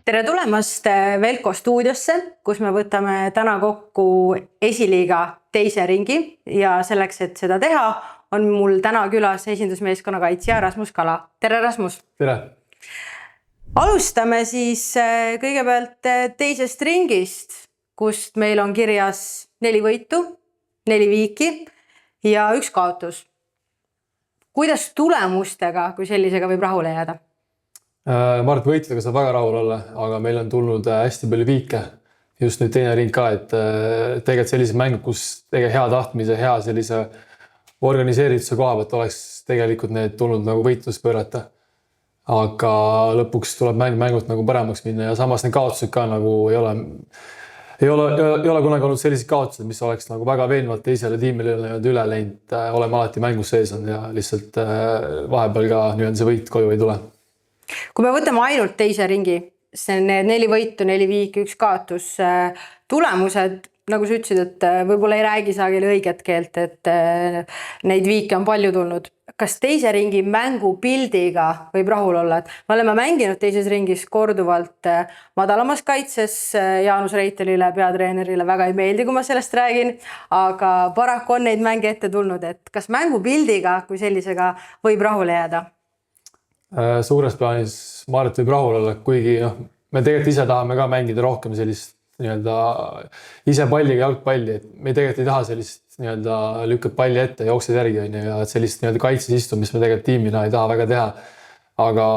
Tere tulemast Velko stuudiosse, kus me võtame täna kokku esiliiga teise ringi ja selleks, et seda teha, on mul täna külas esindusmeeskonna kaitsja Rasmus Kala. Tere Rasmus! Tere! Alustame siis kõigepealt teisest ringist, kust meil on kirjas 4 võitu, 4 viiki ja 1 kaotus. Kuidas tulemustega, kui sellisega võib rahule jääda? Ma arvan, et võitudega saab väga rahul olla, aga meil on tulnud hästi palju viike. Just nüüd teine ring ka, et tegelikult sellised mängud, kus tegelikult hea tahtmise, hea sellise organiseerituse koha pealt oleks tegelikult need tulnud nagu võitlust pöörata. Aga lõpuks tuleb mängult nagu paremaks minna ja samas need kaotused ka nagu ei ole kunagi olnud sellised kaotused, mis oleks nagu väga veenvalt teisele tiimile üle läinud. Oleme alati mängus sees on ja lihtsalt vahepeal ka see võit koju ei tule. Kui me võtame ainult teise ringi, see on 4 võitu, 4 viiki, 1 kaotus, tulemused, nagu sa ütlesid, et võib-olla ei räägi sageli õiget keelt, et neid viike on palju tulnud. Kas teise ringi mängupildiga võib rahul olla? Et me oleme mänginud teises ringis korduvalt madalamas kaitses, Jaanus Reitelile, peatreenerile väga ei meeldi, kui ma sellest räägin, aga paraku on neid mänge ette tulnud, et kas mängupildiga kui sellisega võib rahule jääda? Suures plaanis ma arvan, et võib rahul olla, kuigi me tegelikult ise tahame ka mängida rohkem sellist ise palliga jalgpalli, et me tegelikult ei taha sellist lükkad palli ette ja jooksed järgi ja sellist kaitses istumist me tegelikult tiimina ei taha väga teha. Aga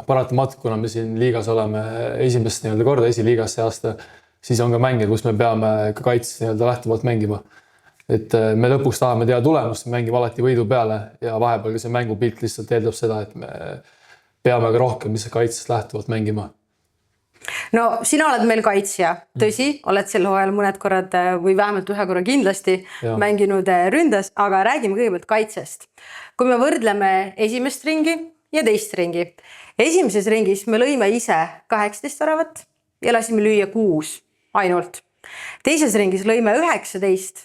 paratamatult, kuna me siin liigas oleme esimest korda esiliigas see aasta, siis on ka mänge, kus me peame ka kaitses lähtuvalt mängima. Et me lõpuks tahame teha tulemust, me mängime alati võidu peale ja vahepeal ka see mängupilt lihtsalt eeldab seda, et me peame ka rohkem mis kaitses lähtuvalt mängima. No sina oled meil kaitsja, tõsi, oled sel hooajal mõned korrad või vähemalt 1 korra kindlasti mänginud ründas, aga räägime kõigepealt kaitsest. Kui me võrdleme esimest ringi ja teist ringi. Esimeses ringis me lõime ise 18 väravat ja lasime lüüa 6 ainult. Teises ringis lõime 19,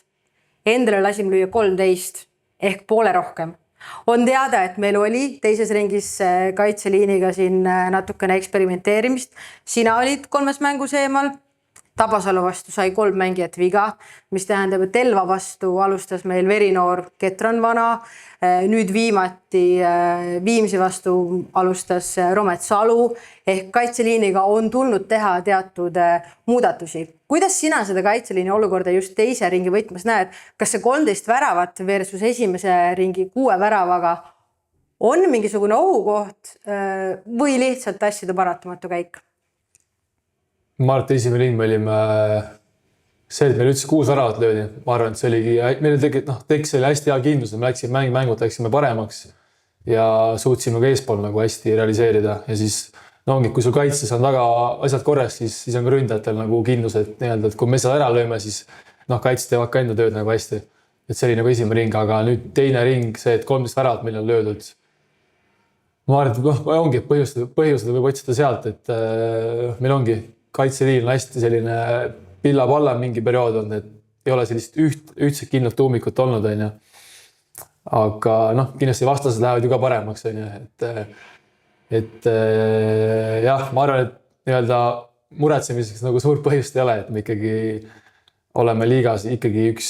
endale lasime lüüa 13 ehk poole rohkem. On teada, et meil oli teises ringis kaitseliiniga siin natukene eksperimenteerimist. Sina olid 3 mängus eemal. Tabasalu vastu sai 3 mängijat viga, mis tähendab, et Elva vastu alustas meil verinoor Ketran Vana. Nüüd viimati Viimsi vastu alustas Romet Salu ehk kaitseliiniga on tulnud teha teatud muudatusi. Kuidas sina seda kaitseliini olukorda just teise ringi võtmas näed? Kas see 13 väravat versus esimese ringi 6 väravaga on mingisugune ohukoht või lihtsalt asjade paratamatu käik? Ma arvan, et esimene ring me olime see, et meil üldse 6 väravat löödi. Ma arvan, et see oligi, meil tekkis hästi hea kindlus, et me läksime mängult läksime paremaks ja suutsime ka eespool nagu hästi realiseerida. Ja siis ongi, kui sul kaitses on taga asjad korras, siis on ka ründajatel nagu kindlus, et kui me seda ära lööme, siis kaitses teevad ka enda tööd nagu hästi. Et see oli nagu esimene ring, aga nüüd teine ring, see, et 13 väravat meil on löödud. Ma arvan, et ongi põhjused võib otsida sealt, et meil ongi kaitseliin on hästi selline pilla-palla mingi periood on, et ei ole sellist ühtset kindlat tuumikut olnud. Aga kindlasti vastased lähevad ju ka paremaks. Et jah, ma arvan, et muretsemiseks nagu suurt põhjust ei ole, et me ikkagi oleme liigas ikkagi üks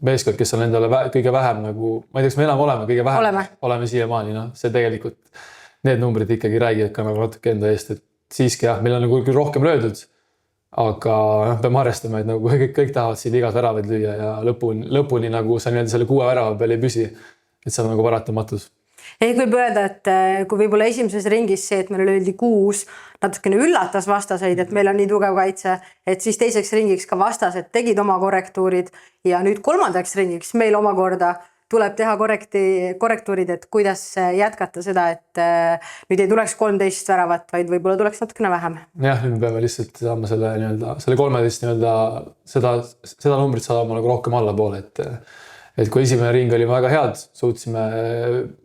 meeskond, kes on endale kõige vähem nagu, ma ei tea, kas me enam oleme kõige vähem, oleme siiamaani. See tegelikult, need numbrid ikkagi räägivad ka nagu natuke enda eest, et siiski jah, meil on nagu rohkem löödud, aga peame arvestama, et nagu kõik tahavad siin liigas väravaid lüüa ja lõpuni nagu sa selle 6 värava peal ei püsi, et see on nagu paratamatus. Ehk võib öelda, et kui võib-olla esimeses ringis see, et meil löödi 6, natukene üllatas vastaseid, et meil on nii tugev kaitse, et siis teiseks ringiks ka vastased tegid oma korrektuurid ja nüüd 3. ringiks meil omakorda tuleb teha korrektuurid, et kuidas jätkata seda, et nüüd ei tuleks 13 väravat, vaid võib-olla tuleks natukene vähem. Jah, nüüd me peame lihtsalt saama selle 13 seda numbrit saama nagu rohkem alla poole, et kui esimene ring oli väga head, suutsime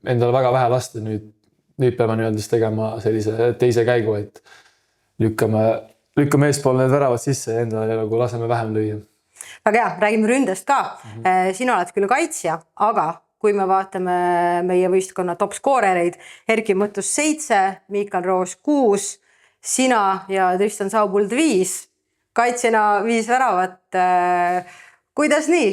endale väga vähe lasta, nüüd peame tegema sellise teise käigu, et lükkame eespool need väravad sisse ja endale nagu laseme vähem lüüa. Väga hea, räägime ründest ka. Sina oled küll kaitsja, aga kui me vaatame meie võistkonna top skoorereid, Erki Mõttus 7, Miikal Roos 6, sina ja Tristan Saupuld 5, kaitsjana 5 väravat. Kuidas nii?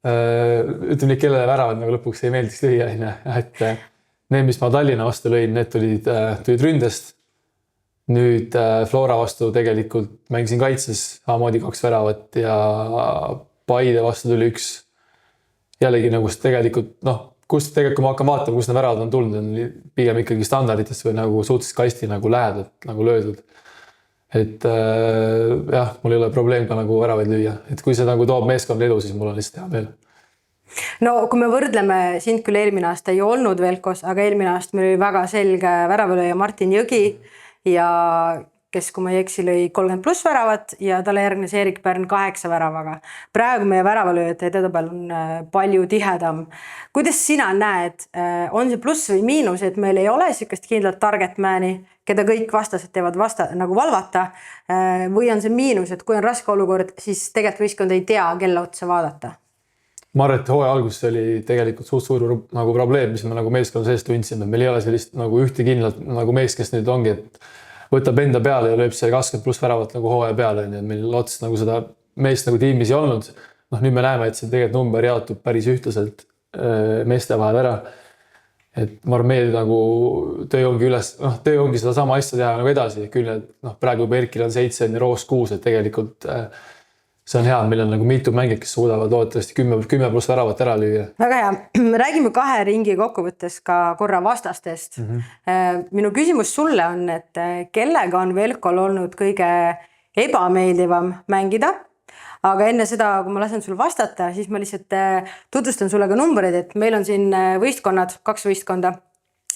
Ütleme nii, kellele väravad nagu lõpuks ei meeldiks lüüa, et need, mis ma Tallinna vastu lõin, need tulid ründest. Nüüd Flora vastu tegelikult mängisin kaitses samamoodi 2 väravat ja Paide vastu tuli 1. Jällegi nagu tegelikult, kui ma hakkan vaatama, kus need väravad on tulnud, on pigem ikkagi standarditest või nagu suhteliselt kasti nagu lähedalt nagu löödud. Et jah, mul ei ole probleem ka nagu väravaid lüüa. Et kui see nagu toob meeskond edu, siis mul on lihtsalt hea meel. No kui me võrdleme, sind küll eelmine aasta ei olnud Velkos, aga eelmine aasta meil oli väga selge väravalööja Martin Jõgi ja kes, kui ma ei eksi, lõi 30+ väravat ja talle järgnes Erik Pärn 8 väravaga. Praegu meie väravalööjate edetabel on palju tihedam. Kuidas sina näed, on see pluss või miinus, et meil ei ole sellist kindlat targetmani, keda kõik vastased teevad nagu valvata, või on see miinus, et kui on raske olukord, siis tegelikult võistkond ei tea, kelle otsa vaadata? Ma arvan, et hooaja alguses oli tegelikult suur nagu probleem, mis me nagu meeskonna sees tundsime. Meil ei ole sellist nagu ühte kindlat nagu mees, kes nüüd ongi, et võtab enda peale ja lööb see 20+ väravat nagu hooaja peale. Meil otsast nagu seda meest nagu tiimis ei olnud. Nüüd me näeme, et see tegelikult number jaotub päris ühtlaselt meeste vahel ära. Et ma arvan, meil nagu töö ongi seda sama asja teha nagu edasi. Küll, et praegu Berkil on 7 ja Roos 6, et tegelikult see on hea, meil on nagu mitu mängijat, kes suudavad loodetavasti 10+ väravat ära lüüa. Väga hea. Räägime 2 ringi kokkuvõttes ka korra vastastest. Minu küsimus sulle on, et kellega on Velkol olnud kõige ebameeldivam mängida? Aga enne seda, kui ma lasen sul vastata, siis ma lihtsalt tutvustan sulle ka numbreid, et meil on siin võistkonnad, 2 võistkonda,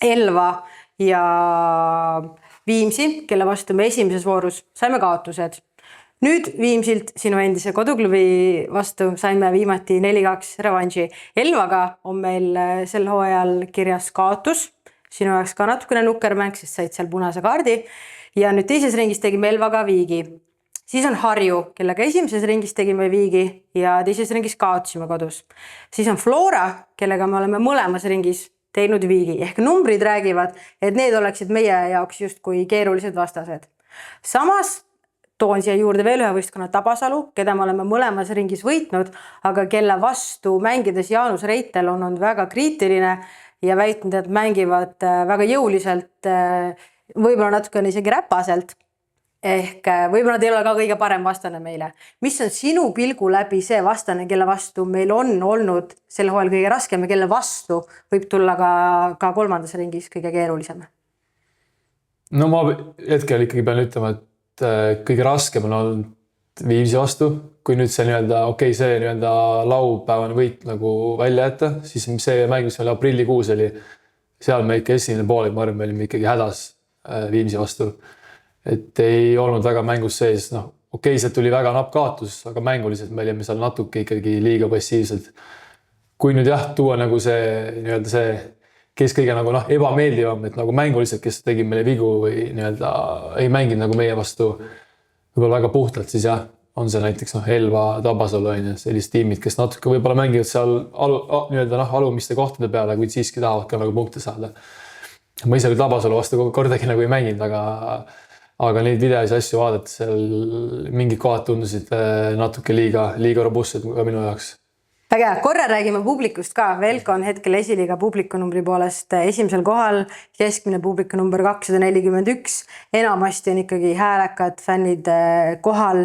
Elva ja Viimsi, kelle vastu me esimeses voorus saime kaotused. Nüüd Viimsilt, sinu endise koduklubi vastu, saime viimati 4-2 revanši. Elvaga on meil sel hooajal kirjas kaotus. Sinu jaoks ka natukene nukkermäng, sest said seal punase kaardi. Ja nüüd teises ringis tegime Elvaga viigi. Siis on Harju, kellega esimeses ringis tegime viigi ja teises ringis kaotasime kodus. Siis on Flora, kellega me oleme mõlemas ringis teinud viigi. Ehk numbrid räägivad, et need oleksid meie jaoks justkui keerulised vastased. Samas toon siia juurde veel ühe võistkonna Tabasalu, keda me oleme mõlemas ringis võitnud, aga kelle vastu mängides Jaanus Reitel on olnud väga kriitiline ja väitnud, et mängivad väga jõuliselt, võib-olla natukene isegi räpaselt. Ehk võib-olla nad ei ole ka kõige parem vastane meile. Mis on sinu pilgu läbi see vastane, kelle vastu meil on olnud sel hooajal kõige raskem ja kelle vastu võib tulla ka 3. ringis kõige keerulisem? No ma hetkel ikkagi pean ütlema, et kõige raskem on olnud Viimsi vastu. Kui nüüd see see laupäevane võit nagu välja jätta, siis see mäng, mis meil aprillikuus oli, seal me ikka esimene pool, ma arvan, me olime ikkagi hädas Viimsi vastu. Et ei olnud väga mängus sees. See tuli väga napp kaotus, aga mänguliselt me olime seal natuke ikkagi liiga passiivselt. Kui nüüd tuua nagu see kes kõige nagu ebameeldivam, et nagu mänguliselt, kes tegi meile vigu või ei mänginud nagu meie vastu võib-olla väga puhtalt, siis on see näiteks Elva, Tabasalu, sellist tiimid, kes natuke võib-olla mängivad seal alumiste kohtade peale, kuid siiski tahavad ka nagu punkte saada. Ma ise Tabasalu vastu kordagi nagu ei mänginud, aga neid videos asju vaadates seal mingid kohad tundusid natuke liiga robustsed ka minu jaoks. Väga, korra räägime publikust ka. Velko on hetkel esiliiga publikunumbri poolest esimesel kohal, keskmine publikunumber 241. Enamasti on ikkagi häälekad fännid kohal.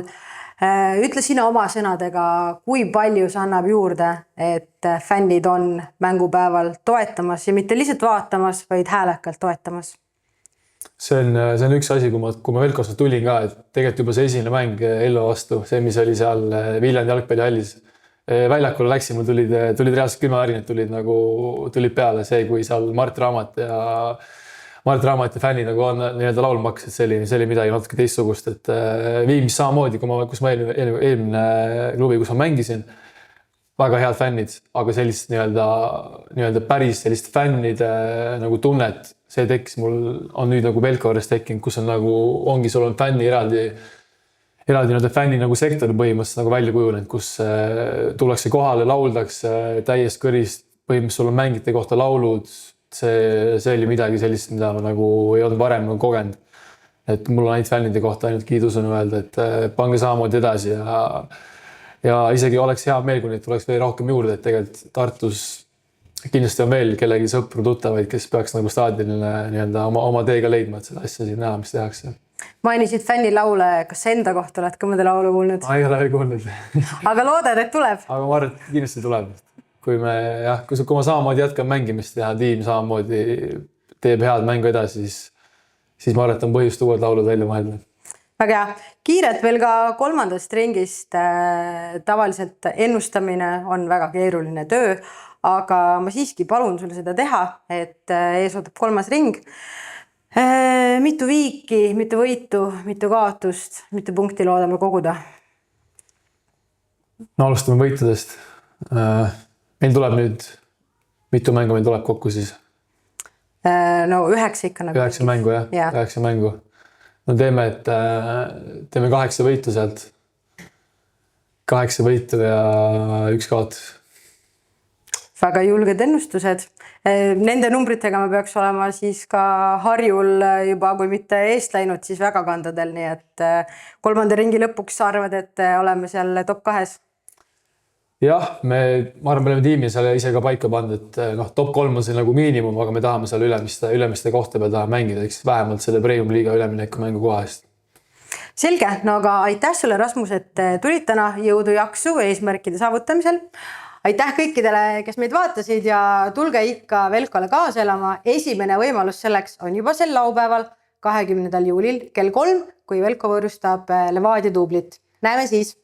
Ütle sina oma sõnadega, kui palju see annab juurde, et fännid on mängupäeval toetamas ja mitte lihtsalt vaatamas, vaid häälekalt toetamas? See on üks asi, kui ma Velkosse tulin ka, et tegelikult juba see esimene mäng Elva vastu, see, mis oli seal Viljandi jalgpallihallis. Väljakule läksin, mul tulid reaalselt 10 värinad tulid peale see, kui seal Mart Raamat ja fännid nagu on laulma hakkasid, see oli midagi natuke teistsugust, et Viimis samamoodi, kus ma eelmine klubi, kus ma mängisin, väga head fännid, aga sellist päris sellist fännide nagu tunnet, see tekkis mul on nüüd nagu Velko juures tekkinud, kus on nagu, ongi sul on fänni eraldi fänni nagu sektor põhimõtteliselt nagu välja kujunenud, kus tullakse kohale, lauldakse täiest kõrist, põhimõtteliselt sul on mängite kohta laulud, see oli midagi sellist, mida ma nagu ei olnud varem kogenud. et mul on ainult fännide kohta ainult kiidusõnu öelda, et pange samamoodi edasi ja isegi oleks hea meel, kui neid tuleks veel rohkem juurde, et tegelikult Tartus kindlasti on veel kellegi sõpru, tuttavaid, kes peaks nagu staadionile nii-öelda oma teega leidma, et seda asja siin näha, mis tehakse. Mainisid fännilaule, kas enda kohta oled ka mõnda laulu kuulnud? Ma ei ole veel kuulnud. Aga loodad, et tuleb? Aga ma arvan, et kindlasti tuleb. Kui ma samamoodi jätkan mängimist ja tiim samamoodi teeb head mängu edasi, siis ma arvan, et on põhjust uued laulud välja mõelda. Väga hea. Kiirelt veel ka 3. ringist. Tavaliselt ennustamine on väga keeruline töö, aga ma siiski palun sulle seda teha, et ees ootab 3. ring. Mitu viiki, mitu võitu, mitu kaotust, mitu punkti loodame koguda? No alustame võitudest. Meil tuleb nüüd, mitu mängu meil tuleb kokku siis? No 9 ikka nagu. 9 mängu, jah. 9 mängu. No teeme 8 võitu sealt. 8 võitu ja 1 kaotus. Väga julged ennustused. Nende numbritega me peaks olema siis ka Harjul juba, kui mitte eest läinud, siis väga kandadel. Nii et 3. ringi lõpuks arvad, et oleme seal top 2. Jah, ma arvan, me oleme tiimi seal ise ka paika pandud, et top 3 on see nagu miinimum, aga me tahame seal ülemiste kohta peal taha mängida, eks vähemalt selle Premium liiga ülemineku mängu koha eest. Selge, no aga aitäh sulle, Rasmus, et tulid täna, jõudu jaksu eesmärkide saavutamisel. Aitäh kõikidele, kes meid vaatasid ja tulge ikka Velkole kaasa elama. Esimene võimalus selleks on juba sel laupäeval 20. juulil kell 3, kui Velko võõrustab Levadia Dublit. Näeme siis!